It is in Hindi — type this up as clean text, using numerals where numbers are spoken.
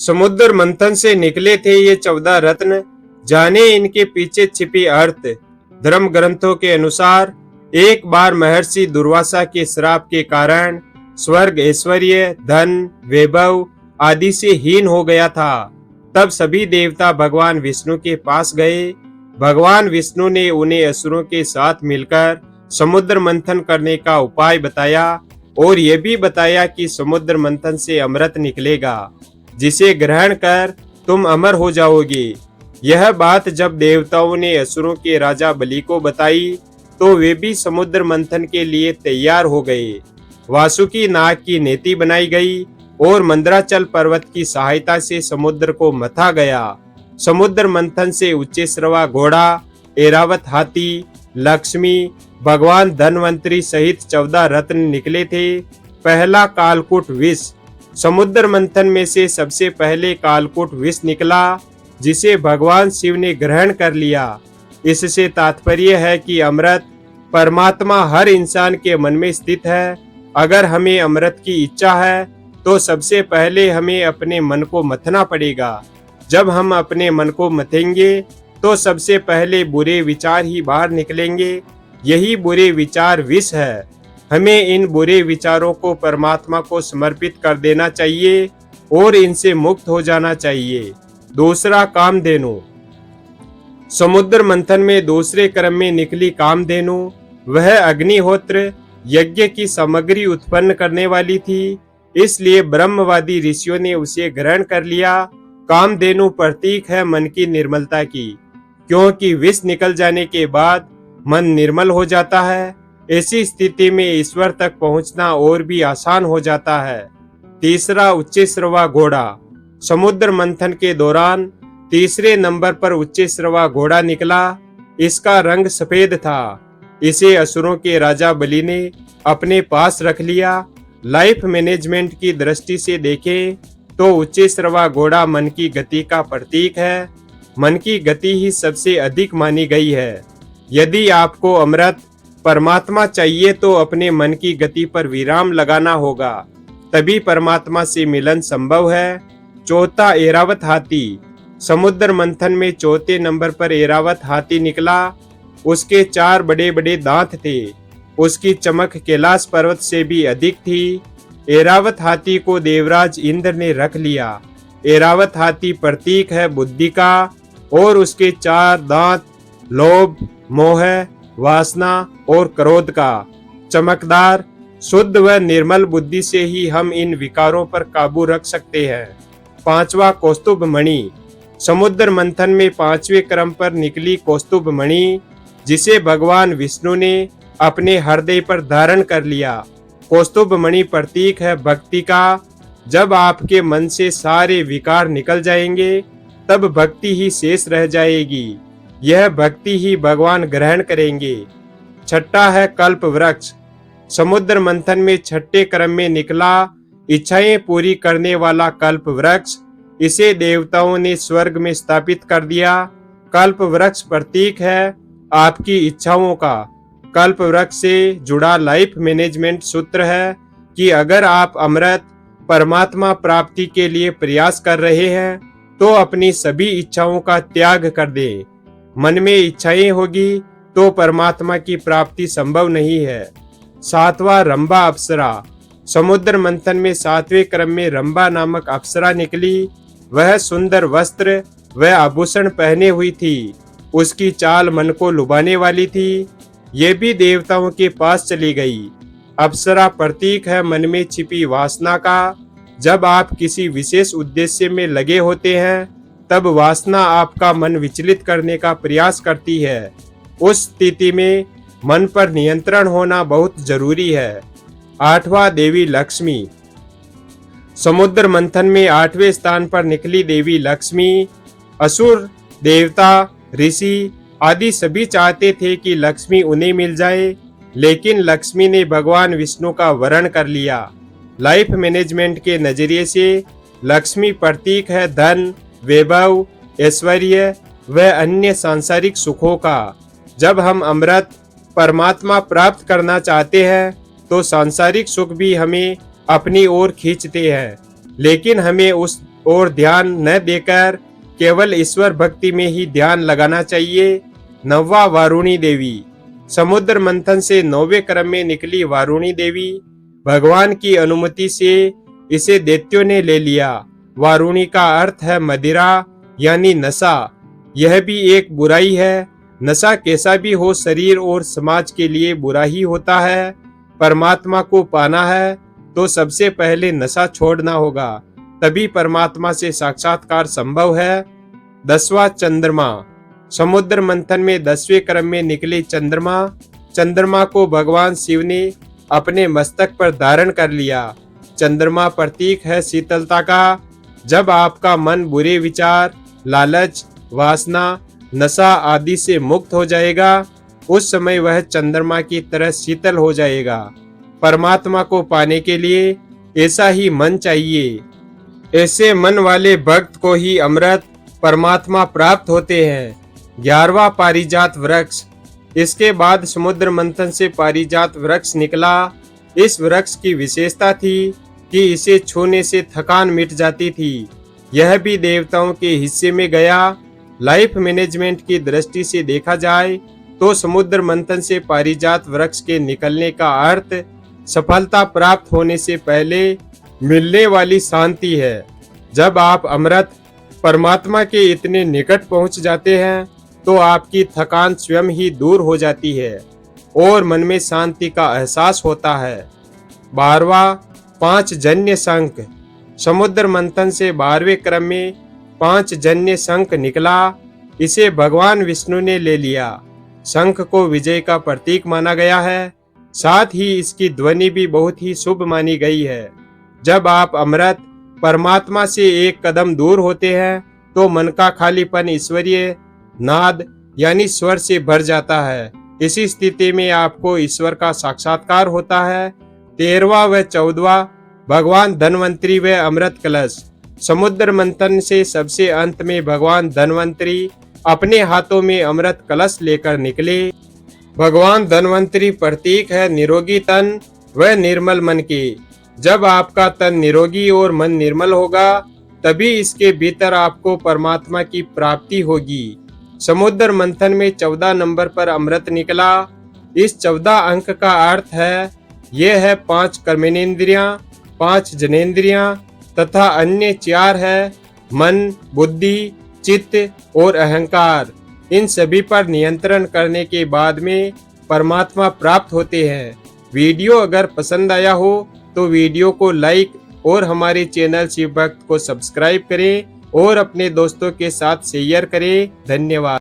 समुद्र मंथन से निकले थे ये 14 रत्न, जाने इनके पीछे छिपी अर्थ। धर्म ग्रंथों के अनुसार एक बार महर्षि दुर्वासा के श्राप के कारण स्वर्ग, ऐश्वर्य, धन, वैभव आदि से हीन हो गया था। तब सभी देवता भगवान विष्णु के पास गए। भगवान विष्णु ने उन्हें असुरों के साथ मिलकर समुद्र मंथन करने का उपाय बताया और ये भी बताया कि समुद्र मंथन से अमृत निकलेगा, जिसे ग्रहण कर तुम अमर हो जाओगे। यह बात जब देवताओं ने असुरों के राजा बलि को बताई तो वे भी समुद्र मंथन के लिए तैयार हो गए। वासुकी नाग की नेति बनाई गई और मंदराचल पर्वत की सहायता से समुद्र को मथा गया। समुद्र मंथन से उच्चैश्रवा घोड़ा, ऐरावत हाथी, लक्ष्मी, भगवान धन्वंतरी सहित 14 रत्न निकले थे। पहला कालकूट विष। समुद्र मंथन में से सबसे पहले कालकूट विष निकला, जिसे भगवान शिव ने ग्रहण कर लिया। इससे तात्पर्य है कि अमृत परमात्मा हर इंसान के मन में स्थित है। अगर हमें अमृत की इच्छा है तो सबसे पहले हमें अपने मन को मथना पड़ेगा। जब हम अपने मन को मथेंगे तो सबसे पहले बुरे विचार ही बाहर निकलेंगे। यही बुरे विचार विष है। हमें इन बुरे विचारों को परमात्मा को समर्पित कर देना चाहिए और इनसे मुक्त हो जाना चाहिए। दूसरा, कामधेनु। समुद्र मंथन में दूसरे क्रम में निकली कामधेनु। वह अग्निहोत्र यज्ञ की सामग्री उत्पन्न करने वाली थी, इसलिए ब्रह्मवादी ऋषियों ने उसे ग्रहण कर लिया। कामधेनु प्रतीक है मन की निर्मलता की, क्योंकि विष निकल जाने के बाद मन निर्मल हो जाता है। ऐसी स्थिति में ईश्वर तक पहुंचना और भी आसान हो जाता है। तीसरा, उच्चैश्रवा घोड़ा। समुद्र मंथन के दौरान तीसरे नंबर पर उच्चैश्रवा घोड़ा निकला। इसका रंग सफेद था। इसे असुरों के राजा बलि ने अपने पास रख लिया। लाइफ मैनेजमेंट की दृष्टि से देखें तो उच्चैश्रवा घोड़ा मन की गति का प्रतीक है। मन की गति ही सबसे अधिक मानी गई है। यदि आपको अमृत परमात्मा चाहिए तो अपने मन की गति पर विराम लगाना होगा, तभी परमात्मा से मिलन संभव है। चौथा, ऐरावत हाथी। समुद्र मंथन में चौथे नंबर पर ऐरावत हाथी निकला। उसके 4 बड़े बड़े दांत थे। उसकी चमक कैलाश पर्वत से भी अधिक थी। ऐरावत हाथी को देवराज इंद्र ने रख लिया। ऐरावत हाथी प्रतीक है बुद्धि का और उसके 4 दांत लोभ, मोह, वासना और क्रोध का। चमकदार, शुद्ध व निर्मल बुद्धि से ही हम इन विकारों पर काबू रख सकते हैं। पांचवा, कौस्तुभ मणि। समुद्र मंथन में 5वें क्रम पर निकली कौस्तुभ मणि, जिसे भगवान विष्णु ने अपने हृदय पर धारण कर लिया। कौस्तुभ मणि प्रतीक है भक्ति का। जब आपके मन से सारे विकार निकल जाएंगे तब भक्ति ही शेष रह जाएगी। यह भक्ति ही भगवान ग्रहण करेंगे। छठा है कल्प वृक्ष। समुद्र मंथन में 6ठे क्रम में निकला इच्छाएं पूरी करने वाला कल्प वृक्ष। इसे देवताओं ने स्वर्ग में स्थापित कर दिया। कल्प वृक्ष प्रतीक है आपकी इच्छाओं का। कल्प वृक्ष से जुड़ा लाइफ मैनेजमेंट सूत्र है कि अगर आप अमृत परमात्मा प्राप्ति के लिए प्रयास कर रहे हैं तो अपनी सभी इच्छाओं का त्याग कर दें। मन में इच्छाएं होगी तो परमात्मा की प्राप्ति संभव नहीं है। 7वां, रंभा अप्सरा। समुद्र मंथन में 7वें क्रम में रंभा नामक अप्सरा निकली। वह सुंदर वस्त्र व आभूषण पहने हुई थी। उसकी चाल मन को लुभाने वाली थी। ये भी देवताओं के पास चली गई। अप्सरा प्रतीक है मन में छिपी वासना का। जब आप किसी विशेष उद्देश्य में लगे होते हैं तब वासना आपका मन विचलित करने का प्रयास करती है। उस स्थिति में मन पर नियंत्रण होना बहुत जरूरी है। 8वां, देवी लक्ष्मी। समुद्र मंथन में 8वें स्थान पर निकली देवी लक्ष्मी। असुर, देवता, ऋषि आदि सभी चाहते थे कि लक्ष्मी उन्हें मिल जाए, लेकिन लक्ष्मी ने भगवान विष्णु का वरण कर लिया। लाइफ मैनेजमेंट के नजरिए से लक्ष्मी प्रतीक है धन, वैभव, ऐश्वर्य व अन्य सांसारिक सुखों का। जब हम अमृत परमात्मा प्राप्त करना चाहते हैं तो सांसारिक सुख भी हमें अपनी ओर खींचते हैं, लेकिन हमें उस और ध्यान न देकर केवल ईश्वर भक्ति में ही ध्यान लगाना चाहिए। 9वां वारुणी देवी। समुद्र मंथन से 9वें क्रम में निकली वारुणी देवी भगवान की अनुमति से इसे दैत्यों ने ले लिया। वारुणी का अर्थ है मदिरा यानी नशा। यह भी एक बुराई है। नशा कैसा भी हो, शरीर और समाज के लिए बुरा ही होता है। परमात्मा को पाना है तो सबसे पहले नशा छोड़ना होगा, तभी परमात्मा से साक्षात्कार संभव है। 10वां चंद्रमा। समुद्र मंथन में 10वें क्रम में निकले चंद्रमा। चंद्रमा को भगवान शिव ने अपने मस्तक पर धारण कर लिया। चंद्रमा प्रतीक है शीतलता का। जब आपका मन बुरे विचार, लालच, वासना, नशा आदि से मुक्त हो जाएगा, उस समय वह चंद्रमा की तरह शीतल हो जाएगा। परमात्मा को पाने के लिए ऐसा ही मन चाहिए। ऐसे मन वाले भक्त को ही अमृत परमात्मा प्राप्त होते हैं। 11वां पारिजात वृक्ष। इसके बाद समुद्र मंथन से पारिजात वृक्ष निकला। इस वृक्ष की विशेषता थी कि इसे छूने से थकान मिट जाती थी। यह भी देवताओं के हिस्से में गया। लाइफ मैनेजमेंट की दृष्टि से देखा जाए तो समुद्र मंथन से पारिजात वृक्ष के निकलने का अर्थ सफलता प्राप्त होने से पहले मिलने वाली शांति है। जब आप अमृत परमात्मा के इतने निकट पहुंच जाते हैं तो आपकी थकान स्वयं ही दूर हो जाती है और मन में शांति का एहसास होता है। 12वां पांचजन्य शंख। समुद्र मंथन से 12वें क्रम में पांचजन्य शंख निकला। इसे भगवान विष्णु ने ले लिया। शंख को विजय का प्रतीक माना गया है। साथ ही इसकी ध्वनि भी बहुत ही शुभ मानी गई है। जब आप अमृत परमात्मा से एक कदम दूर होते हैं तो मन का खालीपन ईश्वरीय नाद यानी स्वर से भर जाता है। इसी स्थिति में आपको ईश्वर का साक्षात्कार होता है। 13वां व 14वां भगवान धन्वंतरी व अमृत कलश। समुद्र मंथन से सबसे अंत में भगवान धन्वंतरी अपने हाथों में अमृत कलश लेकर निकले। भगवान धन्वंतरी प्रतीक है निरोगी तन व निर्मल मन के। जब आपका तन निरोगी और मन निर्मल होगा तभी इसके भीतर आपको परमात्मा की प्राप्ति होगी। समुद्र मंथन में 14 नंबर पर अमृत निकला। इस 14 अंक का अर्थ है यह है 5 कर्मेंद्रियां, 5 जनेंद्रियां तथा अन्य 4 है मन, बुद्धि, चित्त और अहंकार। इन सभी पर नियंत्रण करने के बाद में परमात्मा प्राप्त होते हैं। वीडियो अगर पसंद आया हो तो वीडियो को लाइक और हमारे चैनल शिव भक्त को सब्सक्राइब करें और अपने दोस्तों के साथ शेयर करें। धन्यवाद।